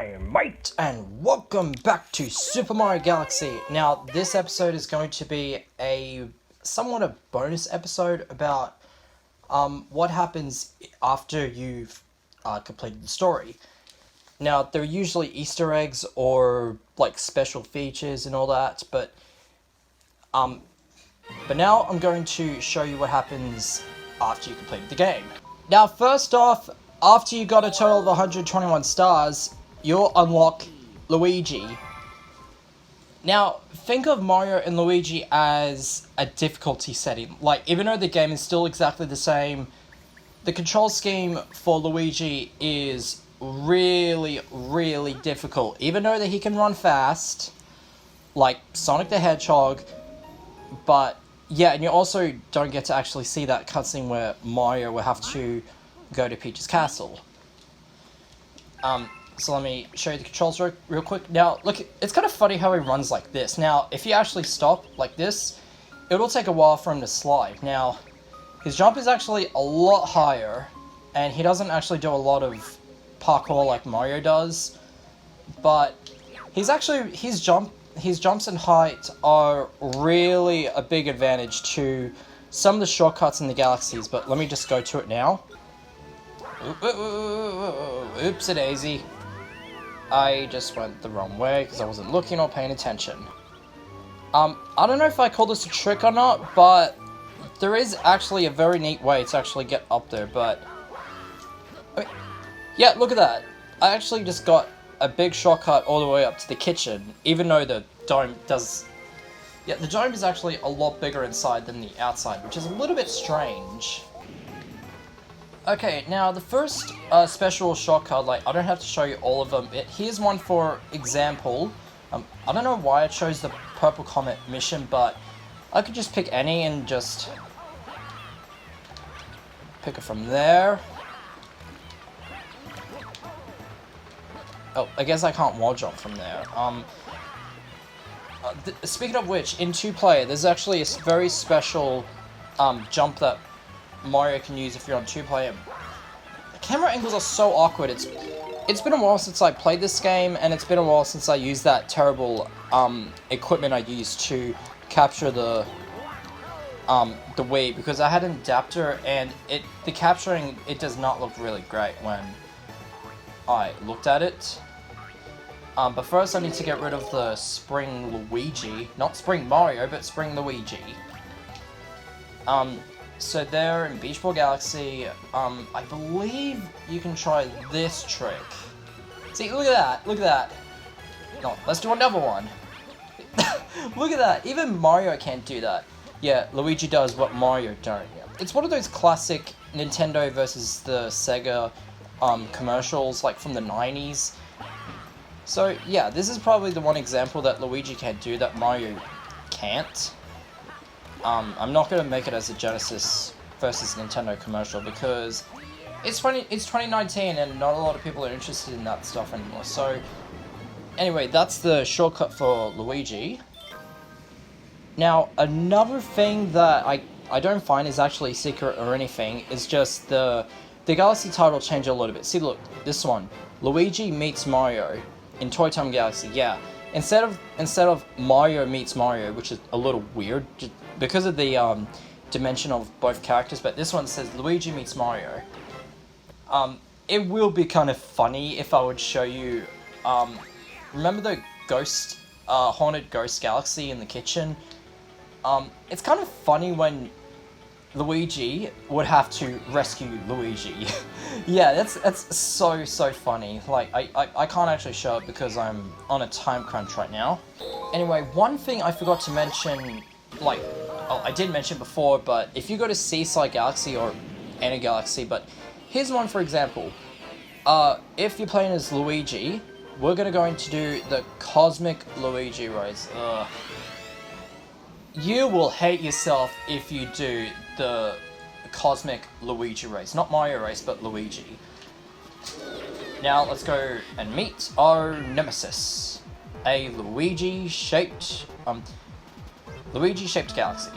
G'day, mate, and welcome back to Super Mario Galaxy. Now, this episode is going to be somewhat a bonus episode about what happens after you've completed the story. Now, there are usually Easter eggs or like special features and all that, but now I'm going to show you what happens after you completed the game. Now, first off, after you got a total of 121 stars, you'll unlock Luigi. Now, think of Mario and Luigi as a difficulty setting. Like, even though the game is still exactly the same, the control scheme for Luigi is really, really difficult. Even though that he can run fast, like Sonic the Hedgehog, but yeah, and you also don't get to actually see that cutscene where Mario will have to go to Peach's castle. So let me show you the controls real quick. Now, look, it's kind of funny how he runs like this. Now, if you actually stop like this, it will take a while for him to slide. Now, his jump is actually a lot higher, and he doesn't actually do a lot of parkour like Mario does, but his jumps and height are really a big advantage to some of the shortcuts in the galaxies, but let me just go to it now. Oopsie-daisy. I just went the wrong way because I wasn't looking or paying attention. I don't know if I call this a trick or not, but there is actually a very neat way to actually get up there, but I mean, yeah, look at that. I actually just got a big shortcut all the way up to the kitchen, even though the dome does... Yeah, the dome is actually a lot bigger inside than the outside, which is a little bit strange. Okay, now the first special shortcut, like, I don't have to show you all of them. Here's one for example. I don't know why I chose the Purple Comet mission, but I could just pick any and just pick it from there. Oh, I guess I can't wall jump from there. Speaking of which, in 2-player, there's actually a very special jump that Mario can use if you're on 2-player. The camera angles are so awkward. It's been a while since I played this game, and it's been a while since I used that terrible equipment I used to capture the Wii, because I had an adapter, and the capturing, it does not look really great when I looked at it. But first I need to get rid of the Spring Luigi. Not Spring Mario, but Spring Luigi. So there in Beach Ball Galaxy, I believe you can try this trick. See, look at that, look at that. No, let's do another one. Look at that, even Mario can't do that. Yeah, Luigi does what Mario don't. It's one of those classic Nintendo versus the Sega commercials, like from the 90s. So yeah, this is probably the one example that Luigi can't do that Mario can't. I'm not going to make it as a Genesis versus Nintendo commercial because it's 2019 and not a lot of people are interested in that stuff anymore. So anyway, that's the shortcut for Luigi. Now, another thing that I don't find is actually secret or anything is just the Galaxy title changed a little bit. See, look, this one, Luigi meets Mario in Toy Time Galaxy. Yeah, instead of Mario meets Mario, which is a little weird because of the dimension of both characters, but this one says Luigi meets Mario. It will be kind of funny if I would show you. Remember the haunted ghost galaxy in the kitchen? It's kind of funny when Luigi would have to rescue Luigi. Yeah, that's so funny. Like, I can't actually show it because I'm on a time crunch right now. Anyway, one thing I forgot to mention, like, I did mention before, but if you go to Seaside Galaxy or any galaxy, but here's one for example. If you're playing as Luigi, we're gonna go to do the Cosmic Luigi race. You will hate yourself if you do the Cosmic Luigi race. Not Mario race, but Luigi. Now, let's go and meet our nemesis. A Luigi-shaped galaxy.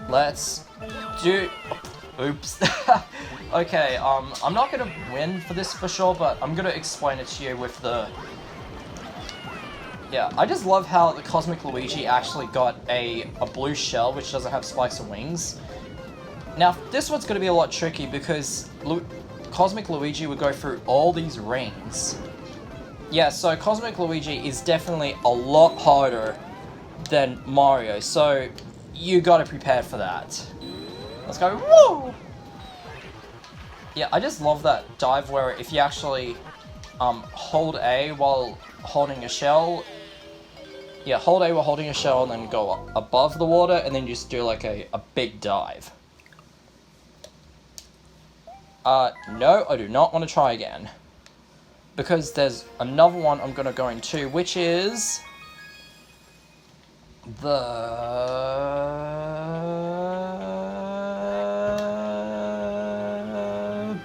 Let's do... Oops. Okay, I'm not gonna win for this for sure, but I'm gonna explain it to you with the... Yeah, I just love how the Cosmic Luigi actually got a blue shell, which doesn't have spikes or wings. Now, this one's gonna be a lot tricky because Cosmic Luigi would go through all these rings. Yeah, so Cosmic Luigi is definitely a lot harder than Mario, so you gotta prepare for that. Let's go, woo! Yeah, I just love that dive where if you actually hold A while holding a shell. Yeah, hold A while holding a shell and then go above the water and then just do like a big dive. No, I do not want to try again. Because there's another one I'm going to go into, which is... the...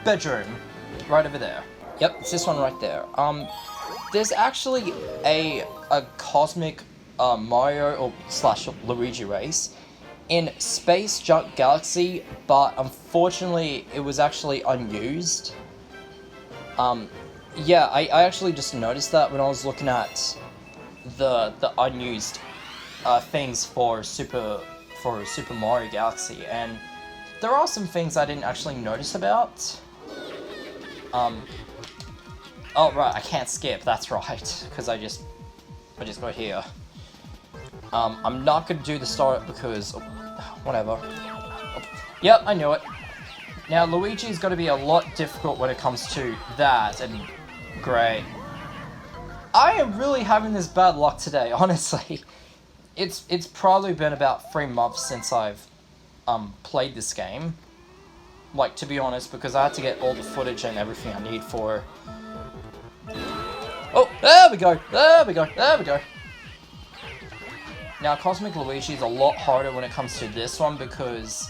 bedroom. Right over there. Yep, it's this one right there. There's actually a cosmic Mario or / Luigi race in Space Junk Galaxy, but unfortunately it was actually unused. Yeah, I actually just noticed that when I was looking at the unused things for Super Mario Galaxy, and there are some things I didn't actually notice about. Oh right, I can't skip. That's right, because I just go here. I'm not gonna do the start because whatever. Yep, I knew it. Now Luigi's got to be a lot difficult when it comes to that, and great. I am really having this bad luck today, honestly. It's probably been about 3 months since I've played this game. Like, to be honest, because I had to get all the footage and everything I need for... Oh, there we go, there we go, there we go. Now, Cosmic Luigi is a lot harder when it comes to this one because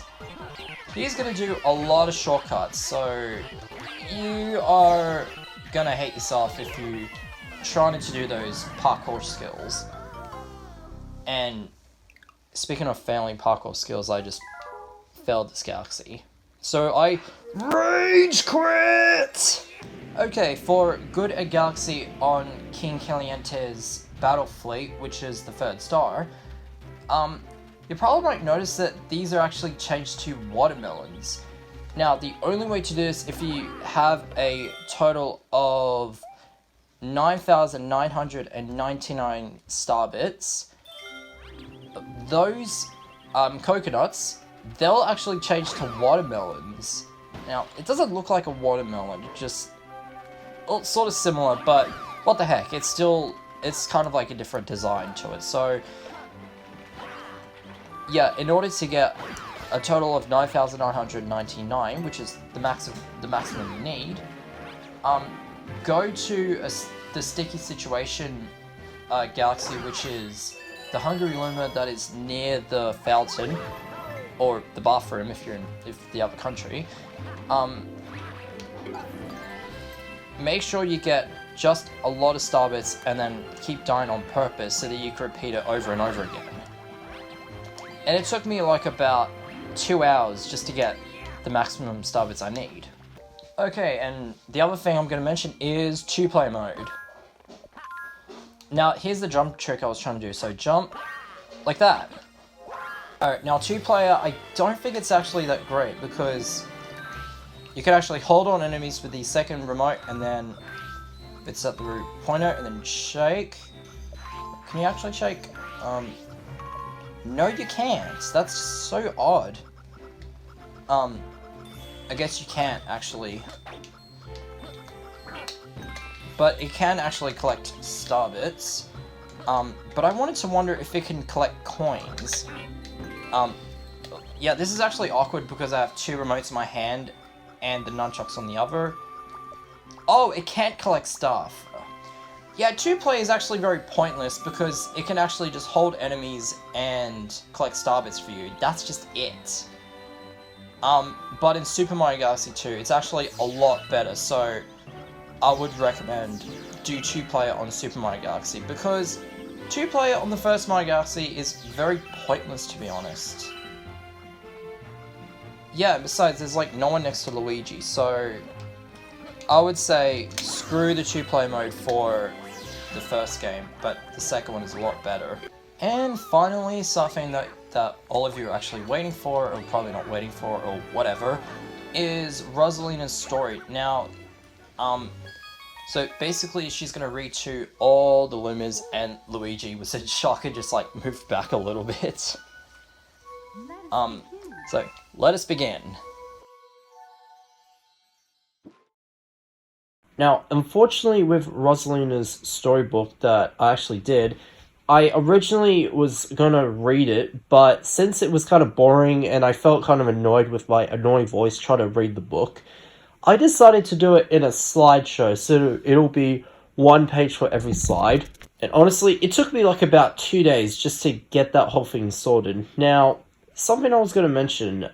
he's going to do a lot of shortcuts, so you are going to hate yourself if you trying to do those parkour skills. And speaking of failing parkour skills, I just failed this galaxy. So I rage quit! Okay, for good a galaxy on King Caliente's Battle Fleet, which is the 3rd star, you probably might notice that these are actually changed to watermelons. Now, the only way to do this if you have a total of 9,999 star bits, those coconuts, they'll actually change to watermelons. Now, it doesn't look like a watermelon, it just... well, it's sort of similar, but what the heck, it's kind of like a different design to it. So, yeah, in order to get a total of 9,999, which is the maximum you need, go to the Sticky Situation galaxy, which is the Hungry Luma that is near the fountain, or the bathroom if you're in the other country. Make sure you get just a lot of star bits and then keep dying on purpose so that you can repeat it over and over again. And it took me like about 2 hours just to get the maximum star bits I need. Okay, and the other thing I'm going to mention is 2-player mode. Now, here's the jump trick I was trying to do. So jump like that. Alright, now 2-player, I don't think it's actually that great because you can actually hold on enemies with the second remote and then it's at the root pointer and then shake. Can you actually shake? No you can't. That's so odd. I guess you can't actually. But it can actually collect star bits. But I wanted to wonder if it can collect coins. Yeah, this is actually awkward because I have 2 remotes in my hand and the nunchucks on the other. Oh, it can't collect stuff. Yeah, 2-player is actually very pointless because it can actually just hold enemies and collect star bits for you. That's just it. But in Super Mario Galaxy 2, it's actually a lot better, so I would recommend do 2-player on Super Mario Galaxy because 2-player on the first Mario Galaxy is very pointless, to be honest. Yeah, besides, there's like no one next to Luigi, so I would say screw the 2-player mode for the first game, but the second one is a lot better. And finally, something that all of you are actually waiting for, or probably not waiting for, or whatever, is Rosalina's story. Now, so basically she's gonna read to all the Lumas, and Luigi was in shock and just like moved back a little bit. So let us begin. Now, unfortunately, with Rosalina's storybook that I actually did, I originally was gonna read it, but since it was kind of boring and I felt kind of annoyed with my annoying voice trying to read the book, I decided to do it in a slideshow, so it'll be one page for every slide. And honestly, it took me like about 2 days just to get that whole thing sorted. Now, something I was going to mention,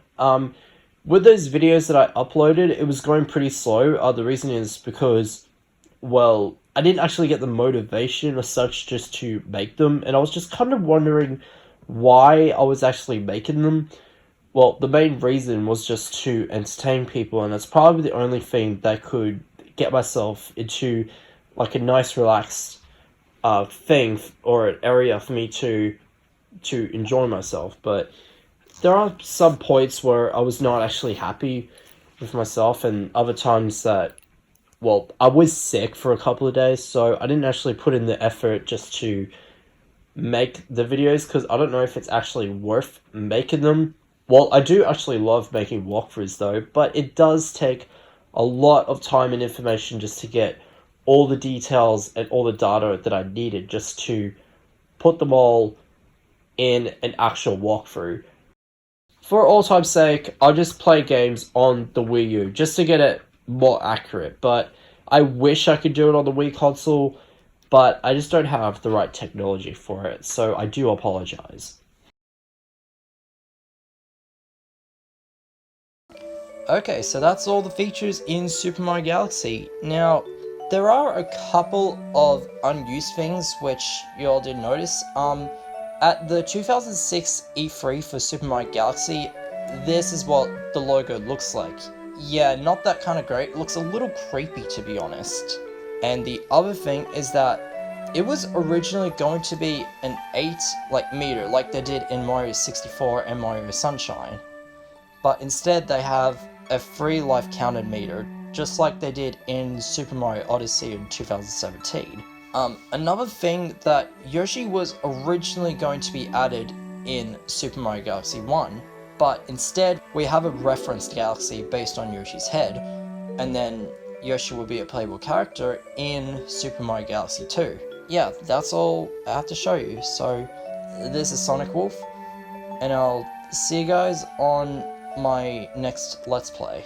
with those videos that I uploaded, it was going pretty slow. The reason is because, well, I didn't actually get the motivation or such just to make them, and I was just kind of wondering why I was actually making them. Well, the main reason was just to entertain people, and that's probably the only thing that could get myself into like a nice, relaxed thing or an area for me to enjoy myself. But there are some points where I was not actually happy with myself, and other times that, well, I was sick for a couple of days, so I didn't actually put in the effort just to make the videos, because I don't know if it's actually worth making them. Well, I do actually love making walkthroughs though, but it does take a lot of time and information just to get all the details and all the data that I needed just to put them all in an actual walkthrough. For all time's sake, I'll just play games on the Wii U just to get it more accurate, but I wish I could do it on the Wii console, but I just don't have the right technology for it, so I do apologize. Okay, so that's all the features in Super Mario Galaxy. Now, there are a couple of unused things which you all did notice. At the 2006 E3 for Super Mario Galaxy, this is what the logo looks like. Yeah, not that kind of great. It looks a little creepy, to be honest. And the other thing is that it was originally going to be an 8 meter, like they did in Mario 64 and Mario Sunshine. But instead they have a 3 life counted meter, just like they did in Super Mario Odyssey in 2017. Another thing that Yoshi was originally going to be added in Super Mario Galaxy 1, but instead we have a referenced galaxy based on Yoshi's head, and then Yoshi will be a playable character in Super Mario Galaxy 2. Yeah, that's all I have to show you. So this is Sonic Wolf, and I'll see you guys on my next Let's Play.